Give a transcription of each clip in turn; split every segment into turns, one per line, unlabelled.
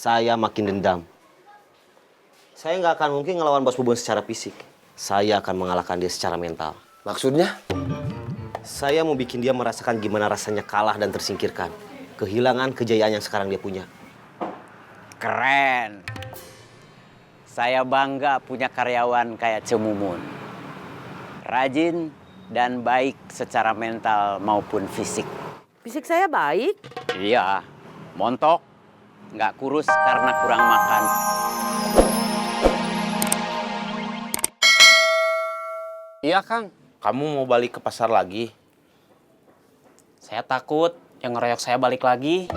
saya makin dendam. Saya nggak akan mungkin ngelawan Bos Bubun secara fisik. Saya akan mengalahkan dia secara mental.
Maksudnya?
Saya mau bikin dia merasakan gimana rasanya kalah dan tersingkirkan. Kehilangan kejayaan yang sekarang dia punya.
Keren. Saya bangga punya karyawan kayak Cemumun. Rajin dan baik secara mental maupun fisik.
Fisik saya baik.
Iya, montok. Nggak kurus karena kurang makan.
Iya, Kang. Kamu mau balik ke pasar lagi?
Saya takut yang ngeroyok saya balik lagi.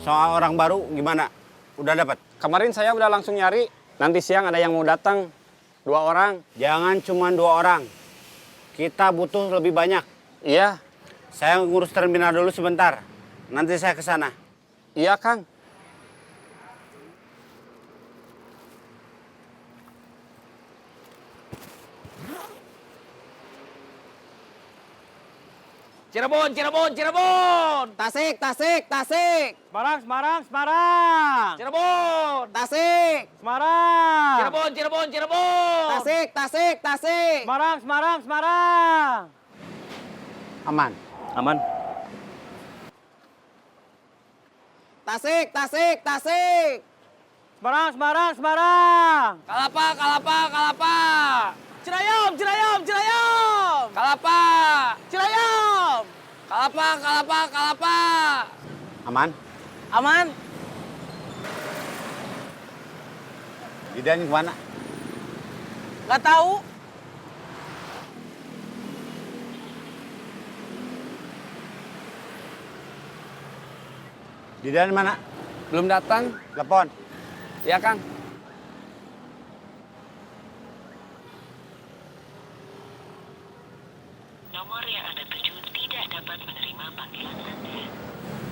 Soal orang baru gimana? Udah dapat?
Kemarin saya udah langsung nyari. Nanti siang ada yang mau datang. 2 orang.
Jangan cuma 2 orang. Kita butuh lebih banyak.
Iya.
Saya ngurus terminal dulu sebentar. Nanti saya ke sana.
Iya, Kang.
Cirebon, Cirebon, Cirebon!
Tasik, tasik, tasik.
Semarang, Semarang, Semarang.
Cirebon!
Tasik.
Semarang.
Cirebon, Cirebon, Cirebon!
Tasik, tasik, tasik.
Semarang, Semarang, Semarang.
Aman.
Aman.
Tasik, tasik, tasik.
Semarang, Semarang, Semarang.
Kalapa, kalapa, kalapa!
Cirayam, Cirayam, Cirayam.
Kalapa!
Cirayam.
Kalapa, kalapa, kalapa!
Aman?
Aman.
Didan kemana?
Nggak tahu.
Didan mana?
Belum datang.
Telepon.
Iya, Kang.
Nomor yang Anda tuju tidak dapat menerima panggilan Anda.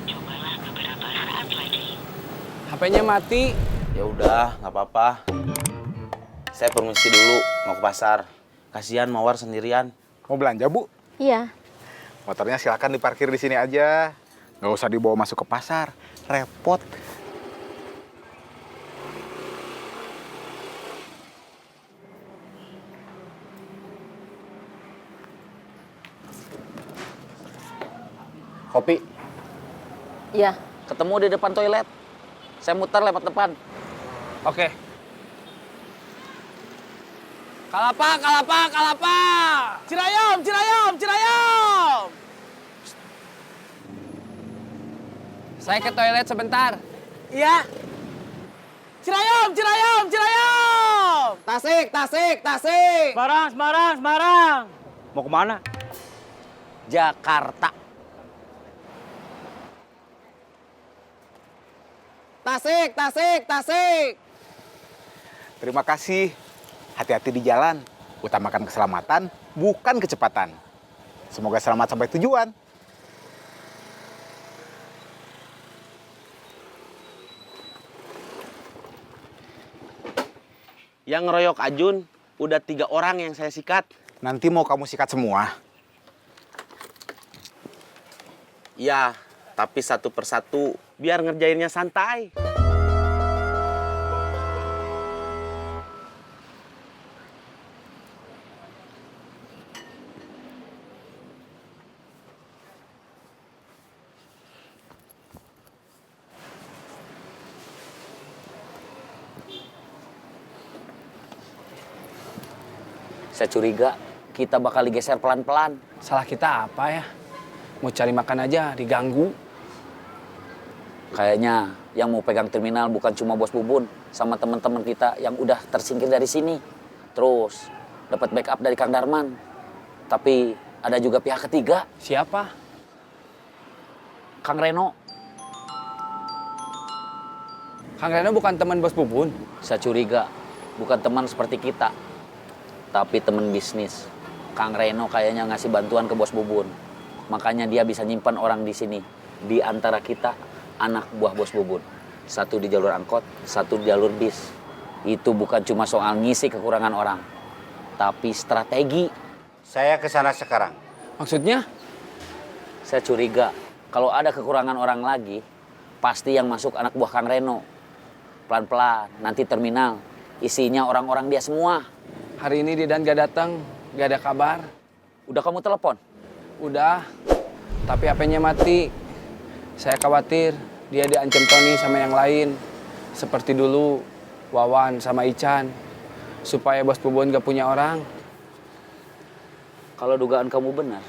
Cobalah beberapa saat lagi.
HP-nya mati.
Ya udah, nggak apa-apa. Saya permisi dulu, mau ke pasar. Kasihan Mawar sendirian.
Mau belanja, Bu?
Iya.
Motornya silakan diparkir di sini aja. Nggak usah dibawa masuk ke pasar. Repot.
Kopi.
Iya.
Ketemu di depan toilet. Saya muter lewat depan.
Oke.
Kalapa, kalapa, kalapa!
Cirayam, Cirayam, Cirayam.
Saya ke toilet sebentar.
Iya. Cirayam, Cirayam, Cirayam.
Tasik, tasik, tasik.
Semarang, Semarang, Semarang.
Mau kemana?
Jakarta. Tasik, tasik, tasik.
Terima kasih. Hati-hati di jalan. Utamakan keselamatan, bukan kecepatan. Semoga selamat sampai tujuan.
Yang ngeroyok Ajun, udah 3 orang yang saya sikat.
Nanti mau kamu sikat semua.
Ya, tapi satu persatu, biar ngerjainnya santai.
Saya curiga kita bakal digeser pelan-pelan.
Salah kita apa ya? Mau cari makan aja diganggu.
Kayaknya yang mau pegang terminal bukan cuma Bos Bubun sama teman-teman kita yang udah tersingkir dari sini. Terus dapat backup dari Kang Darman. Tapi ada juga pihak ketiga.
Siapa?
Kang Reno.
Kang Reno bukan teman Bos Bubun.
Saya curiga bukan teman seperti kita. Tapi teman bisnis. Kang Reno kayaknya ngasih bantuan ke Bos Bubun. Makanya dia bisa nyimpan orang di sini. Di antara kita, anak buah Bos Bubun. Satu di jalur angkot, satu di jalur bis. Itu bukan cuma soal ngisi kekurangan orang. Tapi strategi.
Saya ke sana sekarang.
Maksudnya?
Saya curiga kalau ada kekurangan orang lagi, pasti yang masuk anak buah Kang Reno. Pelan-pelan, nanti terminal isinya orang-orang dia semua.
Hari ini Didan gak datang, gak ada kabar.
Udah kamu telepon?
Udah, tapi HP-nya mati. Saya khawatir dia diancam Tony sama yang lain. Seperti dulu, Wawan sama Ican. Supaya Bos Bubun gak punya orang.
Kalau dugaan kamu benar,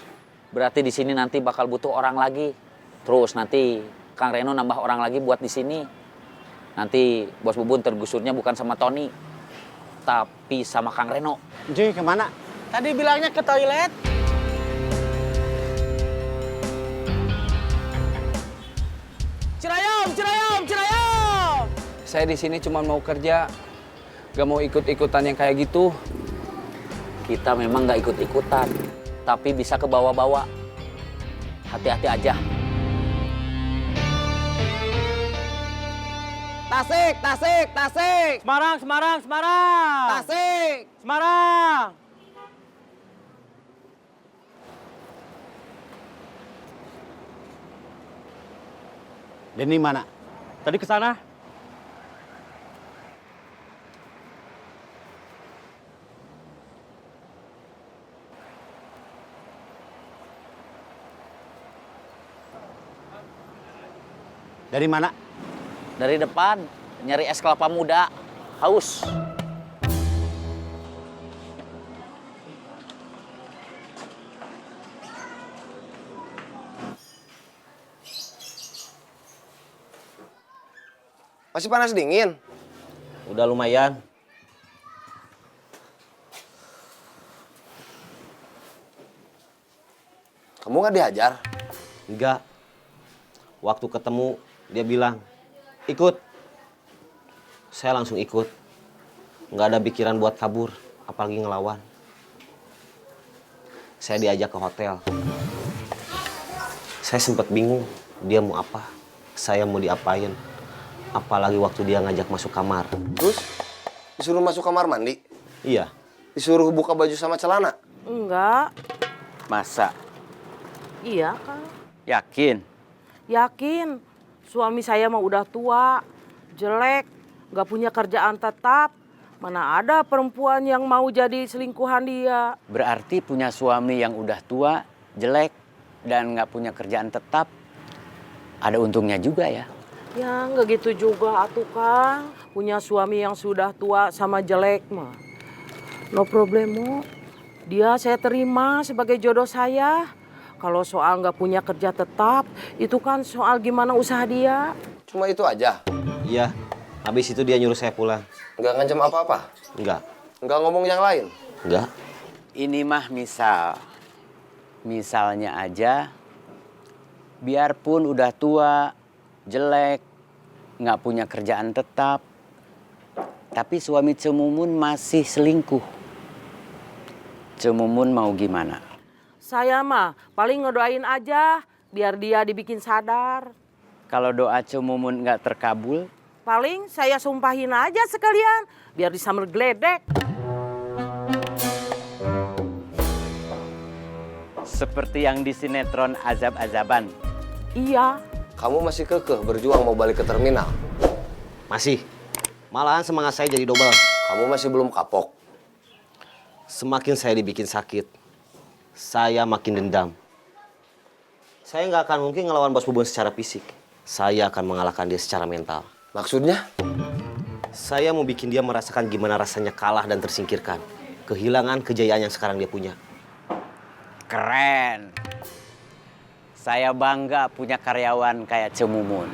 berarti di sini nanti bakal butuh orang lagi. Terus nanti Kang Reno nambah orang lagi buat di sini. Nanti Bos Bubun tergusurnya bukan sama Tony, tapi sama Kang Reno.
Cuy, kemana?
Tadi bilangnya ke toilet.
Cirayom, Cirayom, Cirayom! Saya di sini cuma mau kerja, gak mau ikut-ikutan yang kayak gitu.
Kita memang nggak ikut-ikutan, tapi bisa ke bawah-bawah. Hati-hati aja.
Tasik, Tasik, Tasik!
Semarang, Semarang, Semarang.
Tasik!
Semarang. Denny mana? Tadi ke sana. Dari mana?
Dari depan, nyari es kelapa muda. Haus.
Masih panas dingin? Udah lumayan.
Kamu nggak dihajar?
Enggak. Waktu ketemu, dia bilang, ikut. Saya langsung ikut. Nggak ada pikiran buat kabur, apalagi ngelawan. Saya diajak ke hotel. Saya sempat bingung, dia mau apa, saya mau diapain. Apalagi waktu dia ngajak masuk kamar.
Terus disuruh masuk kamar mandi?
Iya.
Disuruh buka baju sama celana?
Enggak.
Masa?
Iya, Kang.
Yakin?
Yakin. Suami saya mah udah tua, jelek, nggak punya kerjaan tetap. Mana ada perempuan yang mau jadi selingkuhan dia.
Berarti punya suami yang udah tua, jelek, dan nggak punya kerjaan tetap. Ada untungnya juga ya?
Ya, nggak gitu juga atuh, Kang. Punya suami yang sudah tua sama jelek mah. No problemo. Dia saya terima sebagai jodoh saya. Kalau soal nggak punya kerja tetap, itu kan soal gimana usaha dia.
Cuma itu aja?
Iya. Habis itu dia nyuruh saya pulang.
Nggak ngancam apa-apa?
Enggak.
Nggak ngomong yang lain?
Enggak.
Ini mah misal. Misalnya aja, biarpun udah tua, jelek, nggak punya kerjaan tetap, tapi suami Cemumun masih selingkuh. Cemumun mau gimana?
Saya mah paling ngedoain aja biar dia dibikin sadar.
Kalau doa Cemumun nggak terkabul?
Paling saya sumpahin aja sekalian biar disambel geledek.
Seperti yang di sinetron Azab-Azaban.
Iya.
Kamu masih kekeh berjuang mau balik ke terminal?
Masih. Malahan semangat saya jadi double.
Kamu masih belum kapok?
Semakin saya dibikin sakit, saya makin dendam. Saya nggak akan mungkin ngelawan Bos Bubun secara fisik. Saya akan mengalahkan dia secara mental.
Maksudnya?
Saya mau bikin dia merasakan gimana rasanya kalah dan tersingkirkan. Kehilangan kejayaan yang sekarang dia punya.
Keren. Saya bangga punya karyawan kayak Cemumun.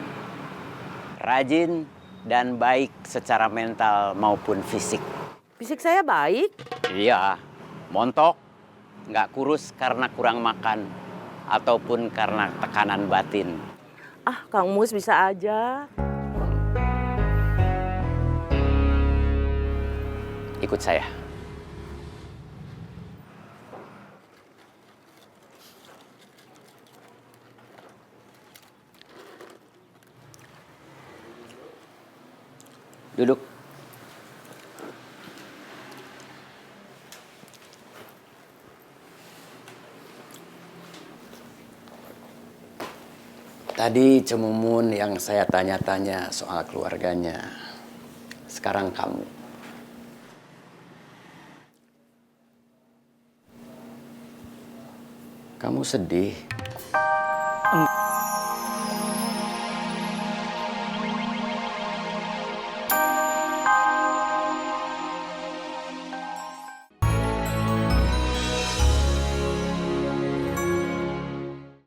Rajin dan baik secara mental maupun fisik.
Fisik saya baik.
Iya, montok. Nggak kurus karena kurang makan. Ataupun karena tekanan batin.
Ah, Kang Mus bisa aja.
Ikut saya. Duduk.
Tadi Cemumun yang saya tanya-tanya soal keluarganya. Sekarang kamu. Kamu sedih.